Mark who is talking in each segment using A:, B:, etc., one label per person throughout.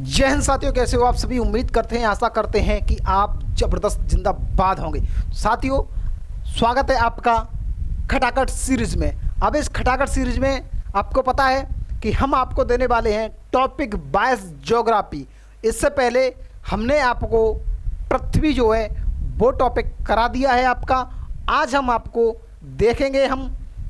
A: जय हिंद साथियों, कैसे हो आप सभी। उम्मीद करते हैं, आशा करते हैं कि आप ज़बरदस्त जिंदाबाद होंगे। साथियों, स्वागत है आपका खटाखट सीरीज में। अब इस खटाखट सीरीज में आपको पता है कि हम आपको देने वाले हैं टॉपिक 22 ज्योग्राफी। इससे पहले हमने आपको पृथ्वी जो है वो टॉपिक करा दिया है आपका। आज हम आपको देखेंगे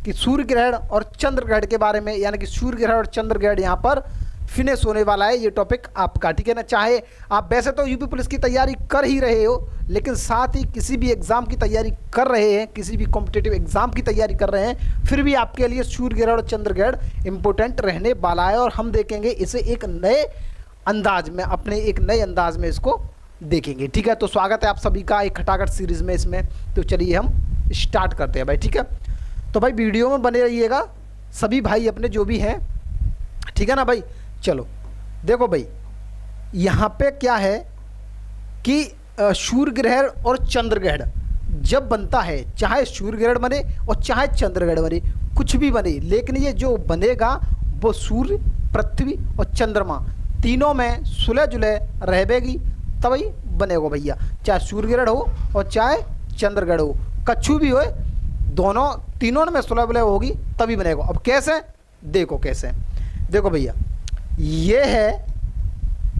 A: कि सूर्य ग्रहण और चंद्र ग्रहण के बारे में, यानी कि सूर्य ग्रहण और चंद्र ग्रहण यहाँ पर फिनिश होने वाला है ये टॉपिक आपका, ठीक है ना। चाहे आप वैसे तो यूपी पुलिस की तैयारी कर ही रहे हो, लेकिन साथ ही किसी भी एग्ज़ाम की तैयारी कर रहे हैं, किसी भी कॉम्पिटिटिव एग्ज़ाम की तैयारी कर रहे हैं, फिर भी आपके लिए सूर्य ग्रहण और चंद्र ग्रहण इंपॉर्टेंट रहने वाला है। और हम देखेंगे इसे एक नए अंदाज में, अपने एक नए अंदाज में इसको देखेंगे, ठीक है। तो स्वागत है आप सभी का एक खटाखट सीरीज़ में इसमें। तो चलिए हम स्टार्ट करते हैं भाई, ठीक है। तो भाई वीडियो में बने रहिएगा सभी भाई अपने जो भी हैं, ठीक है ना भाई। चलो देखो भाई, यहाँ पे क्या है कि सूर्य ग्रहण और चंद्र ग्रहण जब बनता है, चाहे सूर्य ग्रहण बने और चाहे चंद्र ग्रहण बने, कुछ भी बने, लेकिन ये जो बनेगा वो सूर्य, पृथ्वी और चंद्रमा तीनों में सुलह जुलह रहेगी तभी बनेगा भैया। चाहे सूर्य ग्रहण हो और चाहे चंद्र ग्रहण हो, कछु भी हो, दोनों तीनों में सुलह जुलह होगी तभी बनेगा। अब कैसे, देखो कैसे, देखो भैया, ये है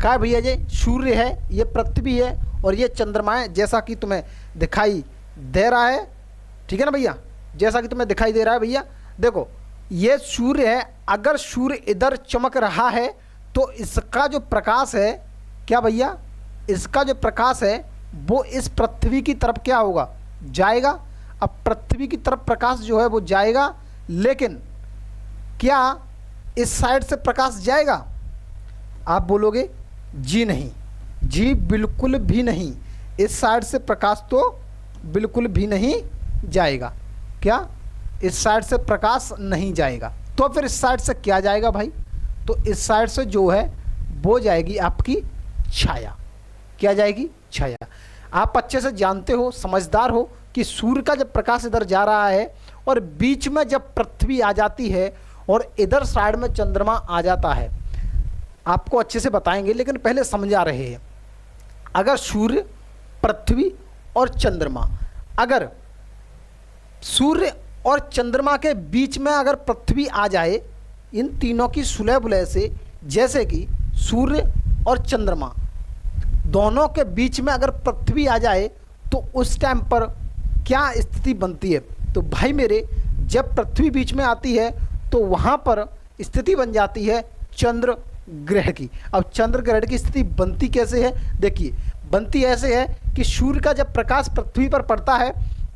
A: क्या भैया, ये सूर्य है, ये पृथ्वी है और ये चंद्रमा है, जैसा कि तुम्हें दिखाई दे रहा है, ठीक है ना भैया। जैसा कि तुम्हें दिखाई दे रहा है भैया, देखो ये सूर्य है। अगर सूर्य इधर चमक रहा है तो इसका जो प्रकाश है, क्या भैया, इसका जो प्रकाश है वो इस पृथ्वी की तरफ क्या होगा, जाएगा। अब पृथ्वी की तरफ प्रकाश जो है वो जाएगा, लेकिन क्या इस साइड से प्रकाश जाएगा? आप बोलोगे जी नहीं, जी बिल्कुल भी नहीं, इस साइड से प्रकाश तो बिल्कुल भी नहीं जाएगा। क्या इस साइड से प्रकाश नहीं जाएगा? तो फिर इस साइड से क्या जाएगा भाई? तो इस साइड से जो है वो जाएगी आपकी छाया। क्या जाएगी? छाया। आप अच्छे से जानते हो, समझदार हो कि सूर्य का जब प्रकाश इधर जा रहा है और बीच में जब पृथ्वी आ जाती है और इधर साइड में चंद्रमा आ जाता है, आपको अच्छे से बताएंगे, लेकिन पहले समझा रहे हैं। अगर सूर्य, पृथ्वी और चंद्रमा, अगर सूर्य और चंद्रमा के बीच में अगर पृथ्वी आ जाए, इन तीनों की सुलह बुलह से, जैसे कि सूर्य और चंद्रमा दोनों के बीच में अगर पृथ्वी आ जाए तो उस टाइम पर क्या स्थिति बनती है? तो भाई मेरे, जब पृथ्वी बीच में आती है तो वहाँ पर स्थिति बन जाती है चंद्र ग्रहण की। अब चंद्र ग्रहण की स्थिति बनती कैसे है? देखिए, बनती ऐसे है कि सूर्य का जब प्रकाश पृथ्वी पर पड़ता है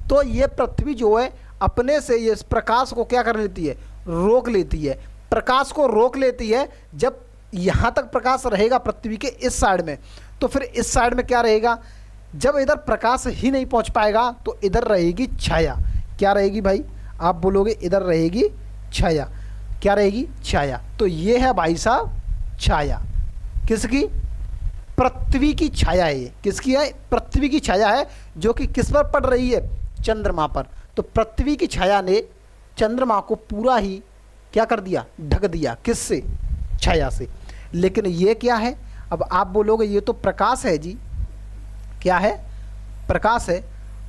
A: तो ये पृथ्वी जो है अपने से ये प्रकाश को क्या कर लेती है, रोक लेती है। प्रकाश को रोक लेती है। जब यहाँ तक प्रकाश रहेगा पृथ्वी के इस साइड में, तो फिर इस साइड में क्या रहेगा, जब इधर प्रकाश ही नहीं पहुँच पाएगा तो इधर रहेगी छाया। क्या रहेगी भाई? आप बोलोगे इधर रहेगी छाया। क्या रहेगी? छाया। तो ये है भाई साहब छाया। किसकी? पृथ्वी की छाया है ये। किसकी है? पृथ्वी की छाया है, जो कि किस पर पड़ रही है? चंद्रमा पर। तो पृथ्वी की छाया ने चंद्रमा को पूरा ही क्या कर दिया, ढक दिया। किससे? छाया से। लेकिन ये क्या है? अब आप बोलोगे ये तो प्रकाश है जी। क्या है? प्रकाश है।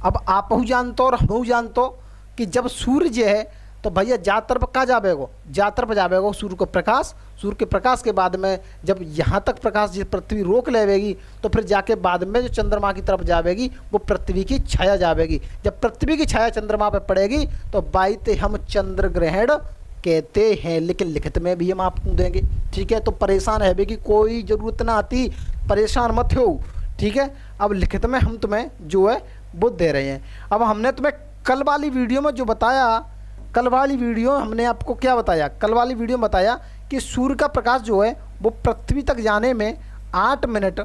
A: अब आप जानते हो और हम जानते हो कि जब सूर्य है तो भैया जा तरफ कहाँ जावेगो, जा तरफ जावेगो सूर्य को प्रकाश। सूर्य के प्रकाश के बाद में जब यहाँ तक प्रकाश जिस पृथ्वी रोक लेवेगी तो फिर जाके बाद में जो चंद्रमा की तरफ जावेगी वो पृथ्वी की छाया जावेगी। जब पृथ्वी की छाया चंद्रमा पर पड़ेगी तो बाईते हम चंद्र ग्रहण कहते हैं, लेकिन लिखित में भी हम आपको देंगे, ठीक है। तो परेशान है कि कोई ज़रूरत ना आती, परेशान मत हो, ठीक है। अब लिखित में हम तुम्हें जो है वो दे रहे हैं। अब हमने तुम्हें कल वाली वीडियो में जो बताया, कल वाली वीडियो हमने आपको क्या बताया? कल वाली वीडियो में बताया कि सूर्य का प्रकाश जो है वो पृथ्वी तक जाने में 8 मिनट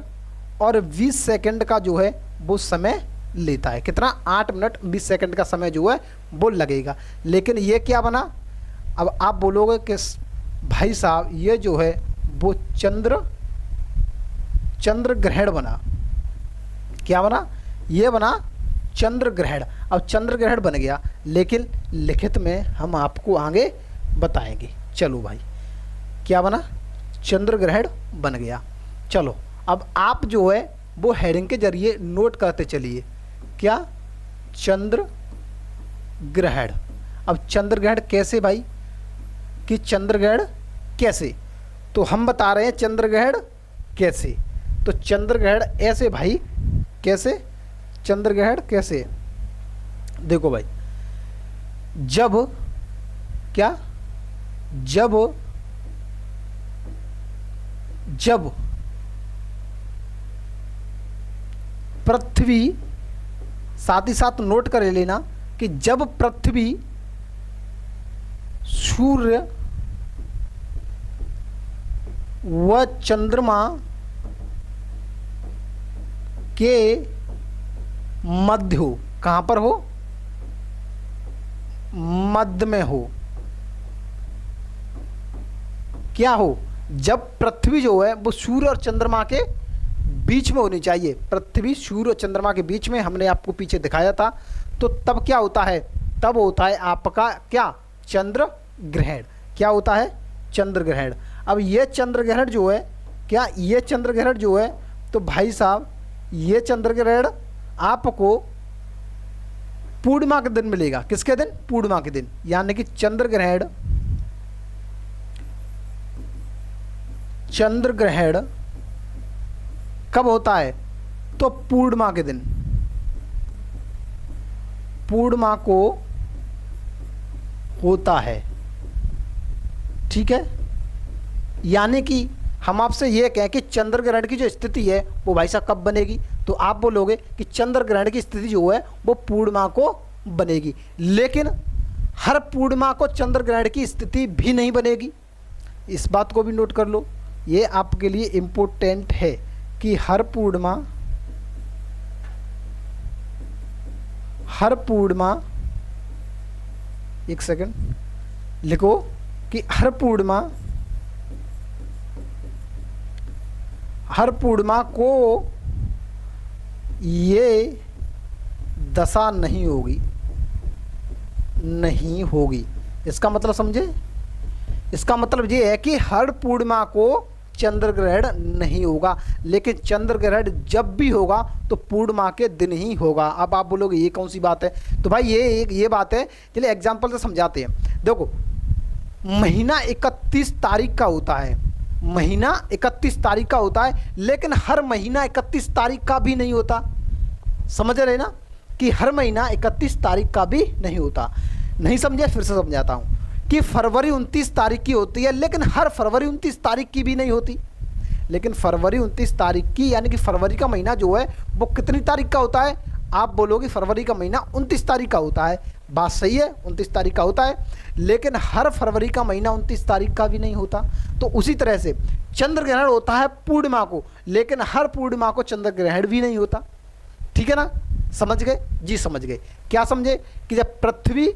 A: और 20 सेकंड का जो है वो समय लेता है। कितना? 8 मिनट 20 सेकंड का समय जो है वो लगेगा। लेकिन ये क्या बना? अब आप बोलोगे कि भाई साहब ये जो है वो चंद्र ग्रहण बना। क्या बना? ये बना चंद्र ग्रहण। अब चंद्र ग्रहण बन गया, लेकिन लिखित में हम आपको आगे बताएंगे। चलो भाई, क्या बना? चंद्र ग्रहण बन गया। चलो अब आप जो है वो हेडिंग के जरिए नोट करते चलिए। क्या? चंद्र ग्रहण। अब चंद्र ग्रहण कैसे भाई, कि चंद्र ग्रहण कैसे, तो हम बता रहे हैं चंद्र ग्रहण कैसे। तो चंद्र ग्रहण ऐसे भाई, कैसे चंद्र ग्रहण कैसे, देखो भाई, जब क्या, जब पृथ्वी, साथ ही साथ नोट कर लेना कि जब पृथ्वी सूर्य व चंद्रमा के मध्य हो, कहां पर हो, मध्य में हो, क्या हो, जब पृथ्वी जो है वो सूर्य और चंद्रमा के बीच में होनी चाहिए। पृथ्वी सूर्य और चंद्रमा के बीच में, हमने आपको पीछे दिखाया था। तो तब क्या होता है, तब होता है आपका क्या, चंद्र ग्रहण। क्या होता है, चंद्र ग्रहण। अब ये चंद्र ग्रहण जो है, क्या ये चंद्र ग्रहण जो है, तो भाई साहब ये चंद्र ग्रहण आपको पूर्णिमा के दिन मिलेगा। किसके दिन? पूर्णिमा के दिन। यानी कि चंद्र ग्रहण, चंद्र ग्रहण कब होता है, तो पूर्णिमा के दिन, पूर्णिमा को होता है। ठीक है, यानी कि हम आपसे ये कहें कि चंद्र ग्रहण की जो स्थिति है वो भाई साहब कब बनेगी, तो आप बोलोगे कि चंद्र ग्रहण की स्थिति जो है वो पूर्णिमा को बनेगी। लेकिन हर पूर्णिमा को चंद्र ग्रहण की स्थिति भी नहीं बनेगी। इस बात को भी नोट कर लो, ये आपके लिए इम्पोर्टेंट है कि हर पूर्णिमा, एक सेकंड लिखो कि हर पूर्णिमा को ये दशा नहीं होगी। इसका मतलब समझे, इसका मतलब ये है कि हर पूर्णिमा को चंद्र ग्रहण नहीं होगा, लेकिन चंद्र ग्रहण जब भी होगा तो पूर्णिमा के दिन ही होगा। अब आप बोलोगे ये कौन सी बात है, तो भाई ये बात है, चलिए एग्जांपल से समझाते हैं। देखो, महीना 31 तारीख का होता है, महीना 31 तारीख का होता है, लेकिन हर महीना 31 तारीख का भी नहीं होता। समझ रहे ना, कि हर महीना 31 तारीख का भी नहीं होता। नहीं समझे, फिर से समझाता हूँ कि फरवरी 29 तारीख की होती है, लेकिन हर फरवरी 29 तारीख की भी नहीं होती। लेकिन फरवरी 29 तारीख की, यानी कि फरवरी का महीना जो है वो कितनी तारीख का होता है, आप बोलोगे फरवरी का महीना 29 तारीख का होता है। बात सही है, 29 तारीख का होता है, लेकिन हर फरवरी का महीना 29 तारीख का भी नहीं होता। तो उसी तरह से चंद्र ग्रहण होता है पूर्णिमा को, लेकिन हर पूर्णिमा को चंद्र ग्रहण भी नहीं होता। ठीक है ना, समझ गए जी? समझ गए। क्या समझे, कि जब पृथ्वी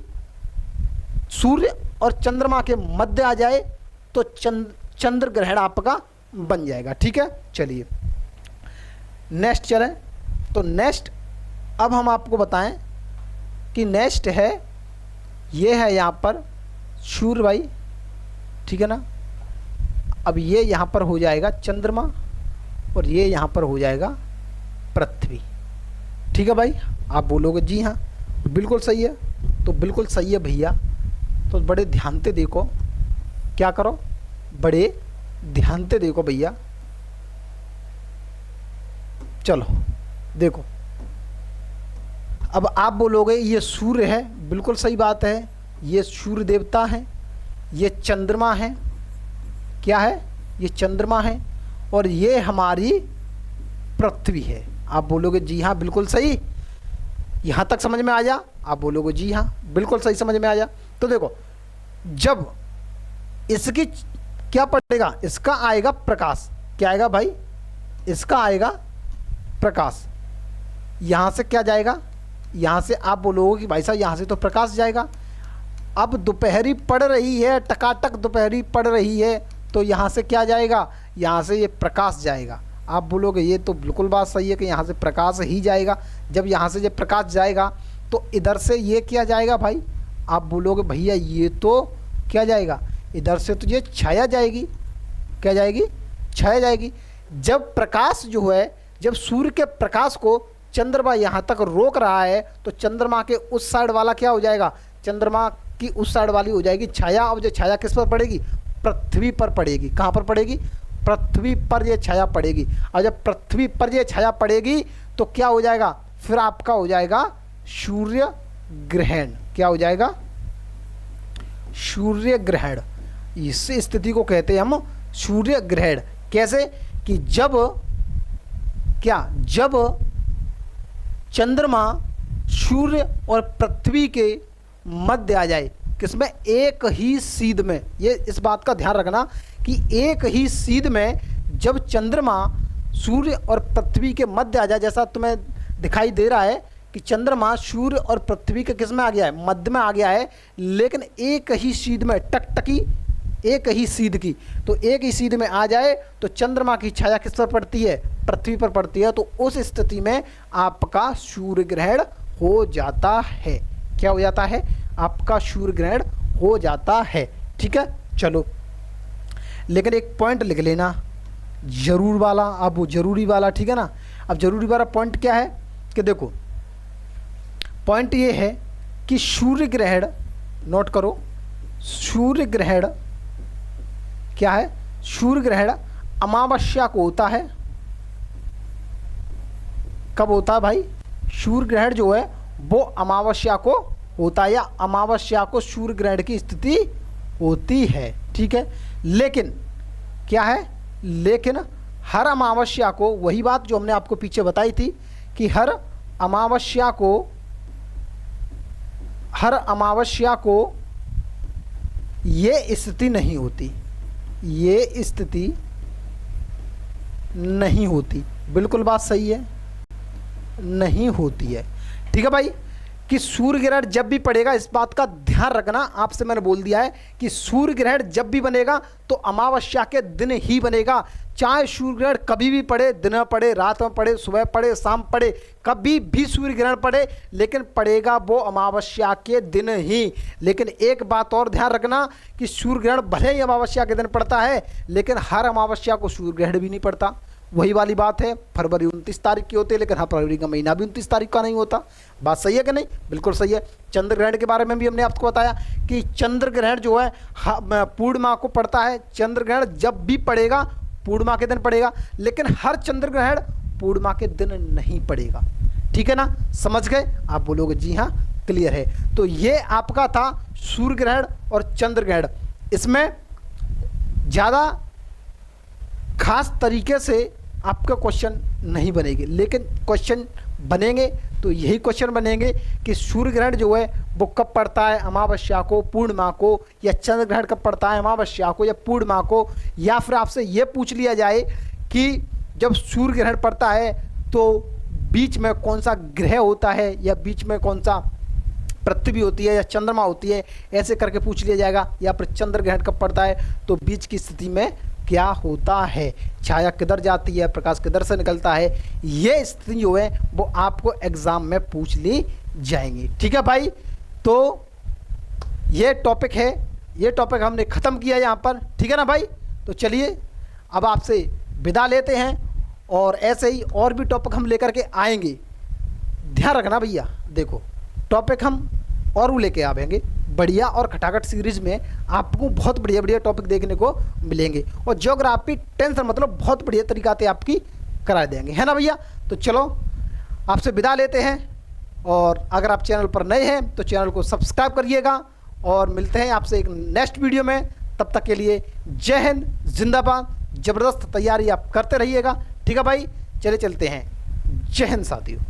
A: सूर्य और चंद्रमा के मध्य आ जाए तो चंद्र ग्रहण आपका बन जाएगा। ठीक है, चलिए नेक्स्ट चलें। तो नेक्स्ट अब हम आपको बताएं कि नेक्स्ट है, ये है यहाँ पर सूर्य भाई, ठीक है ना। अब ये यहाँ पर हो जाएगा चंद्रमा और ये यहाँ पर हो जाएगा पृथ्वी। ठीक है भाई, आप बोलोगे जी हाँ बिल्कुल सही है, तो बिल्कुल सही है भैया। तो बड़े ध्यान से देखो, क्या करो, बड़े ध्यान से देखो भैया। चलो देखो, अब आप बोलोगे ये सूर्य है, बिल्कुल सही बात है, ये सूर्य देवता है, ये चंद्रमा है, क्या है, ये चंद्रमा है, और ये हमारी पृथ्वी है। आप बोलोगे जी हाँ बिल्कुल सही, यहाँ तक समझ में आ जा, आप बोलोगे जी हाँ बिल्कुल सही समझ में आ जा। तो देखो, जब इसकी क्या पड़ेगा, इसका आएगा प्रकाश, क्या आएगा भाई, इसका आएगा प्रकाश, यहाँ से क्या जाएगा, यहाँ से आप बोलोगे कि भाई साहब यहाँ से तो प्रकाश जाएगा। अब दोपहरी पड़ रही है, टकाटक दोपहरी पड़ रही है, तो यहाँ से क्या जाएगा, यहाँ से ये प्रकाश जाएगा। आप बोलोगे ये तो बिल्कुल बात सही है कि यहाँ से प्रकाश ही जाएगा। जब यहाँ से ये प्रकाश जाएगा तो इधर से ये क्या जाएगा भाई, आप बोलोगे भैया ये तो क्या जाएगा, इधर से तो ये छाया जाएगी, क्या जाएगी, छाया जाएगी। जब प्रकाश जो है, जब सूर्य के प्रकाश को चंद्रमा यहाँ तक रोक रहा है तो चंद्रमा के उस साइड वाला क्या हो जाएगा, चंद्रमा की उस साइड वाली हो जाएगी छाया। और जो छाया किस पर पड़ेगी, पृथ्वी पर पड़ेगी। कहाँ पर पड़ेगी, पृथ्वी पर ये छाया पड़ेगी। और जब पृथ्वी पर ये छाया पड़ेगी तो क्या हो जाएगा, फिर आपका हो जाएगा सूर्य ग्रहण। क्या हो जाएगा, सूर्य ग्रहण। इस स्थिति को कहते हैं हम सूर्य ग्रहण। कैसे कि जब चंद्रमा सूर्य और पृथ्वी के मध्य आ जाए, किसमें, एक ही सीध में। ये इस बात का ध्यान रखना कि एक ही सीध में जब चंद्रमा सूर्य और पृथ्वी के मध्य आ जाए, जैसा तुम्हें दिखाई दे रहा है कि चंद्रमा सूर्य और पृथ्वी के किस में आ गया है, मध्य में आ गया है, लेकिन एक ही सीध में, टकटकी एक ही सीध की, तो एक ही सीध में आ जाए तो चंद्रमा की छाया किस पर पड़ती है, पृथ्वी पर पड़ती है। तो उस स्थिति में आपका सूर्य ग्रहण हो जाता है। क्या हो जाता है, आपका सूर्य ग्रहण हो जाता है। ठीक है, चलो, लेकिन एक पॉइंट लिख लेना जरूर वाला, अब वो जरूरी वाला, ठीक है ना। अब जरूरी वाला पॉइंट क्या है कि देखो, पॉइंट ये है कि सूर्य ग्रहण, नोट करो, सूर्य ग्रहण क्या है, सूर्य ग्रहण अमावस्या को होता है। कब होता है भाई, सूर्य ग्रहण जो है वो अमावस्या को होता है, या अमावस्या को सूर्य ग्रहण की स्थिति होती है। ठीक है, लेकिन क्या है, लेकिन हर अमावस्या को, वही बात जो हमने आपको पीछे बताई थी कि हर अमावस्या को ये स्थिति नहीं होती, ये स्थिति नहीं होती। बिल्कुल बात सही है, नहीं होती है। ठीक है भाई, कि सूर्य ग्रहण जब भी पड़ेगा, इस बात का ध्यान रखना, आपसे मैंने बोल दिया है कि सूर्य ग्रहण जब भी बनेगा तो अमावस्या के दिन ही बनेगा। चाहे सूर्य ग्रहण कभी भी पड़े, दिन में पड़े, रात में पड़े, सुबह पड़े, शाम पड़े, कभी भी सूर्य ग्रहण पड़े, लेकिन पड़ेगा वो अमावस्या के दिन ही। लेकिन एक बात और ध्यान रखना कि सूर्य ग्रहण भले ही अमावस्या के दिन पड़ता है, लेकिन हर अमावस्या को सूर्य ग्रहण भी नहीं पड़ता। वही वाली बात है, फरवरी 29 तारीख की होती है, लेकिन हाँ, फरवरी का महीना भी 29 तारीख का नहीं होता। बात सही है कि नहीं, बिल्कुल सही है। चंद्र ग्रहण के बारे में भी हमने आपको बताया कि चंद्र ग्रहण जो है पूर्णिमा को पड़ता है। चंद्र ग्रहण जब भी पड़ेगा पूर्णिमा के दिन पड़ेगा, लेकिन हर चंद्र ग्रहण पूर्णिमा के दिन नहीं पड़ेगा। ठीक है ना, समझ गए आप, बोलोगे जी हाँ क्लियर है। तो ये आपका था सूर्य ग्रहण और चंद्र ग्रहण। इसमें ज़्यादा खास तरीके से आपका क्वेश्चन नहीं बनेंगे, लेकिन क्वेश्चन बनेंगे तो यही क्वेश्चन बनेंगे कि सूर्य ग्रहण जो है वो कब पड़ता है, अमावस्या को, पूर्णिमा को, या चंद्र ग्रहण कब पड़ता है, अमावस्या को या पूर्णिमा को। या फिर आपसे ये पूछ लिया जाए कि जब सूर्य ग्रहण पड़ता है तो बीच में कौन सा ग्रह होता है, या बीच में कौन सा पृथ्वी होती है या चंद्रमा होती है, ऐसे करके पूछ लिया जाएगा। या फिर चंद्र ग्रहण कब पड़ता है तो बीच की स्थिति में क्या होता है, छाया किधर जाती है, प्रकाश किधर से निकलता है, ये स्थिति जो है वो आपको एग्जाम में पूछ ली जाएंगी। ठीक है भाई, तो ये टॉपिक है, ये टॉपिक हमने ख़त्म किया यहाँ पर। ठीक है ना भाई, तो चलिए अब आपसे विदा लेते हैं, और ऐसे ही और भी टॉपिक हम लेकर के आएंगे। ध्यान रखना भैया, देखो टॉपिक हम और वो लेके आवेंगे बढ़िया, और खटाखट सीरीज में आपको बहुत बढ़िया बढ़िया टॉपिक देखने को मिलेंगे, और ज्योग्राफी टेंशन मतलब बहुत बढ़िया तरीका से आपकी करा देंगे, है ना भैया। तो चलो आपसे विदा लेते हैं, और अगर आप चैनल पर नए हैं तो चैनल को सब्सक्राइब करिएगा, और मिलते हैं आपसे एक नेक्स्ट वीडियो में। तब तक के लिए जय हिंद, जिंदाबाद, ज़बरदस्त तैयारी आप करते रहिएगा। ठीक है भाई, चले चलते हैं, जय हिंद साथियों।